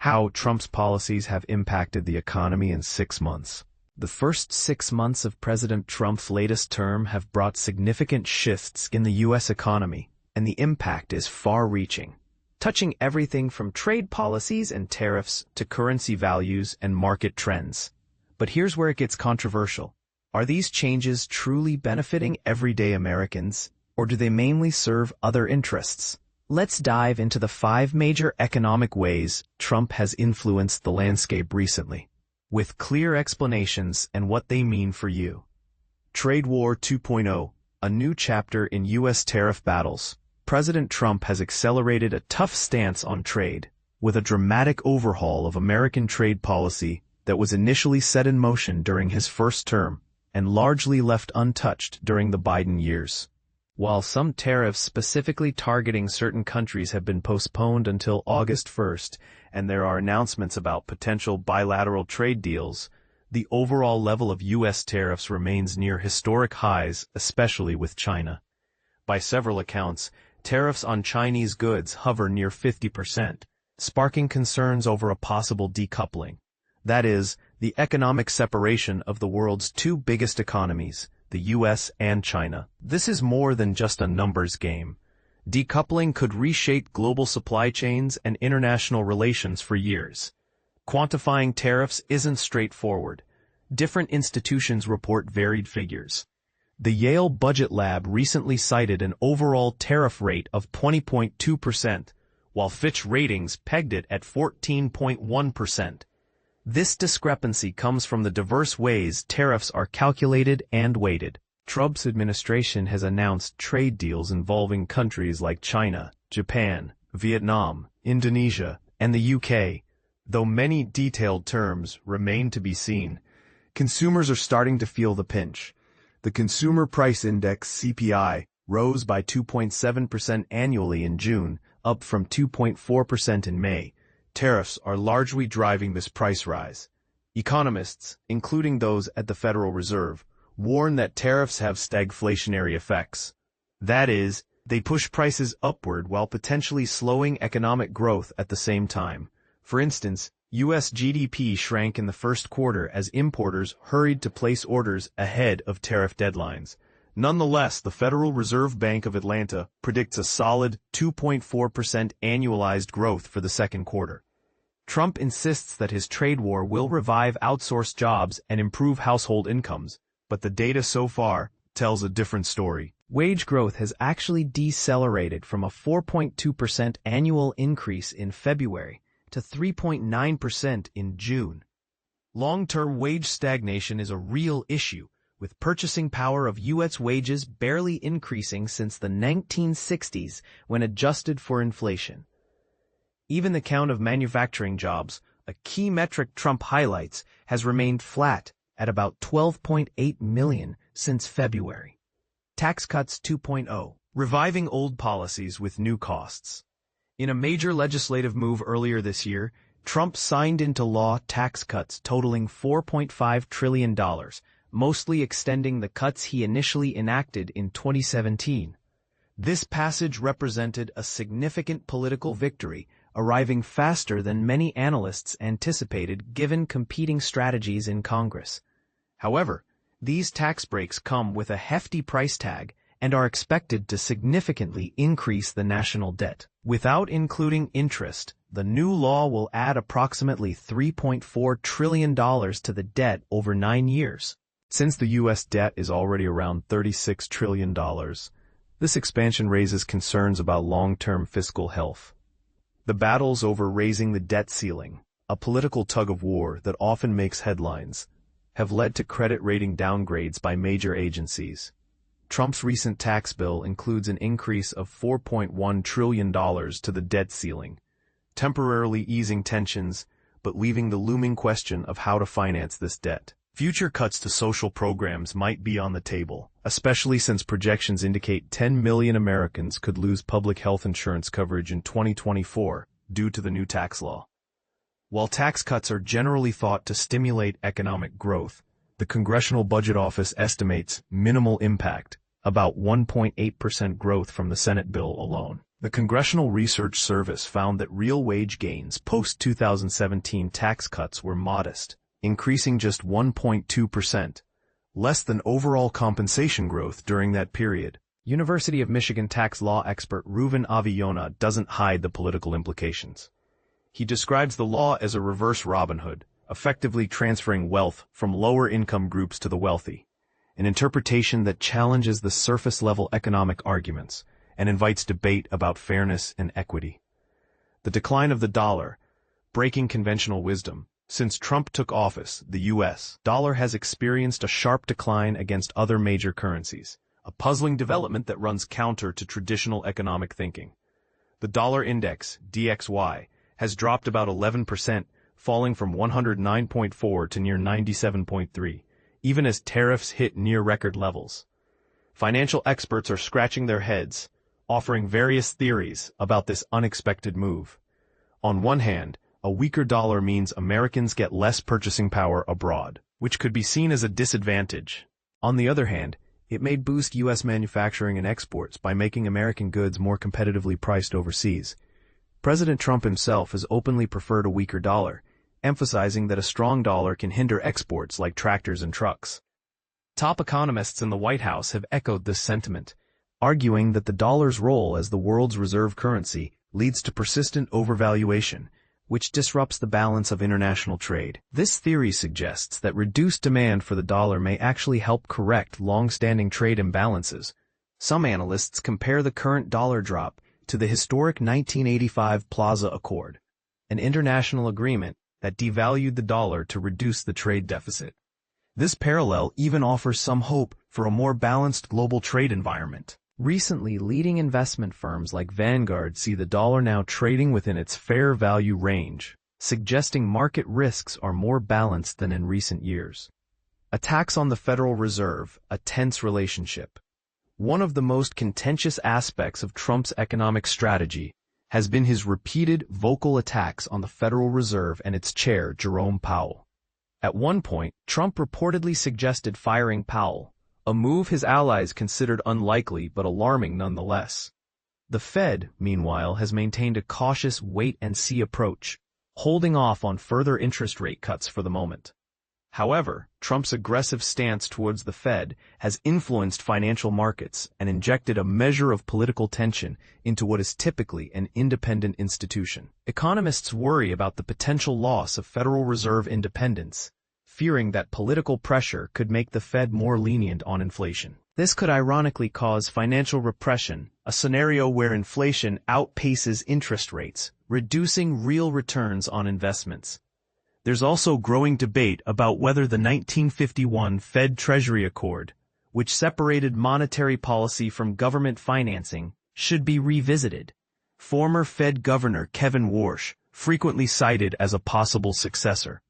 How Trump's policies have impacted the economy in 6 months. The first 6 months of President Trump's latest term have brought significant shifts in the U.S. economy, and the impact is far-reaching, touching everything from trade policies and tariffs to currency values and market trends. But here's where it gets controversial. Are these changes truly benefiting everyday Americans, or do they mainly serve other interests? Let's dive into the 5 major economic ways Trump has influenced the landscape recently, with clear explanations and what they mean for you. Trade War 2.0, a new chapter in U.S. tariff battles. President Trump has accelerated a tough stance on trade, with a dramatic overhaul of American trade policy that was initially set in motion during his first term and largely left untouched during the Biden years. While some tariffs specifically targeting certain countries have been postponed until August 1st, and there are announcements about potential bilateral trade deals, the overall level of U.S. tariffs remains near historic highs, especially with China. By several accounts, tariffs on Chinese goods hover near 50%, sparking concerns over a possible decoupling. That is, the economic separation of the world's 2 biggest economies, the U.S. and China. This is more than just a numbers game. Decoupling could reshape global supply chains and international relations for years. Quantifying tariffs isn't straightforward. Different institutions report varied figures. The Yale Budget Lab recently cited an overall tariff rate of 20.2%, while Fitch Ratings pegged it at 14.1%. This discrepancy comes from the diverse ways tariffs are calculated and weighted. Trump's administration has announced trade deals involving countries like China, Japan, Vietnam, Indonesia, and the UK. Though many detailed terms remain to be seen, consumers are starting to feel the pinch. The Consumer Price Index (CPI) rose by 2.7% annually in June, up from 2.4% in May. Tariffs are largely driving this price rise. Economists, including those at the Federal Reserve, warn that tariffs have stagflationary effects. That is, they push prices upward while potentially slowing economic growth at the same time. For instance, U.S. GDP shrank in the first quarter as importers hurried to place orders ahead of tariff deadlines. Nonetheless, the Federal Reserve Bank of Atlanta predicts a solid 2.4% annualized growth for the second quarter. Trump insists that his trade war will revive outsourced jobs and improve household incomes, but the data so far tells a different story. Wage growth has actually decelerated from a 4.2% annual increase in February to 3.9% in June. Long-term wage stagnation is a real issue, with purchasing power of U.S. wages barely increasing since the 1960s when adjusted for inflation. Even the count of manufacturing jobs, a key metric Trump highlights, has remained flat at about 12.8 million since February. Tax Cuts 2.0, reviving old policies with new costs. In a major legislative move earlier this year, Trump signed into law tax cuts totaling $4.5 trillion, mostly extending the cuts he initially enacted in 2017. This passage represented a significant political victory, arriving faster than many analysts anticipated given competing strategies in Congress. However, these tax breaks come with a hefty price tag and are expected to significantly increase the national debt. Without including interest, the new law will add approximately $3.4 trillion to the debt over 9 years. Since the U.S. debt is already around $36 trillion, this expansion raises concerns about long-term fiscal health. The battles over raising the debt ceiling, a political tug-of-war that often makes headlines, have led to credit rating downgrades by major agencies. Trump's recent tax bill includes an increase of $4.1 trillion to the debt ceiling, temporarily easing tensions but leaving the looming question of how to finance this debt. Future cuts to social programs might be on the table, especially since projections indicate 10 million Americans could lose public health insurance coverage in 2024 due to the new tax law. While tax cuts are generally thought to stimulate economic growth, the Congressional Budget Office estimates minimal impact, about 1.8% growth from the Senate bill alone. The Congressional Research Service found that real wage gains post-2017 tax cuts were modest, increasing just 1.2%, less than overall compensation growth during that period. University of Michigan tax law expert Reuven Aviona doesn't hide the political implications. He describes the law as a reverse Robin Hood, effectively transferring wealth from lower-income groups to the wealthy, an interpretation that challenges the surface-level economic arguments and invites debate about fairness and equity. The decline of the dollar, breaking conventional wisdom. Since Trump took office, the U.S. dollar has experienced a sharp decline against other major currencies, a puzzling development that runs counter to traditional economic thinking. The dollar index, DXY, has dropped about 11%, falling from 109.4 to near 97.3, even as tariffs hit near-record levels. Financial experts are scratching their heads, offering various theories about this unexpected move. On one hand, a weaker dollar means Americans get less purchasing power abroad, which could be seen as a disadvantage. On the other hand, it may boost U.S. manufacturing and exports by making American goods more competitively priced overseas. President Trump himself has openly preferred a weaker dollar, emphasizing that a strong dollar can hinder exports like tractors and trucks. Top economists in the White House have echoed this sentiment, arguing that the dollar's role as the world's reserve currency leads to persistent overvaluation, which disrupts the balance of international trade. This theory suggests that reduced demand for the dollar may actually help correct long-standing trade imbalances. Some analysts compare the current dollar drop to the historic 1985 Plaza Accord, an international agreement that devalued the dollar to reduce the trade deficit. This parallel even offers some hope for a more balanced global trade environment. Recently, leading investment firms like Vanguard see the dollar now trading within its fair value range, suggesting market risks are more balanced than in recent years. Attacks on the Federal Reserve, a tense relationship. One of the most contentious aspects of Trump's economic strategy has been his repeated vocal attacks on the Federal Reserve and its chair, Jerome Powell. At one point, Trump reportedly suggested firing Powell, a move his allies considered unlikely but alarming nonetheless. The Fed, meanwhile, has maintained a cautious wait-and-see approach, holding off on further interest rate cuts for the moment. However, Trump's aggressive stance towards the Fed has influenced financial markets and injected a measure of political tension into what is typically an independent institution. Economists worry about the potential loss of Federal Reserve independence, fearing that political pressure could make the Fed more lenient on inflation. This could ironically cause financial repression, a scenario where inflation outpaces interest rates, reducing real returns on investments. There's also growing debate about whether the 1951 Fed Treasury Accord, which separated monetary policy from government financing, should be revisited. Former Fed Governor Kevin Warsh, frequently cited as a possible successor,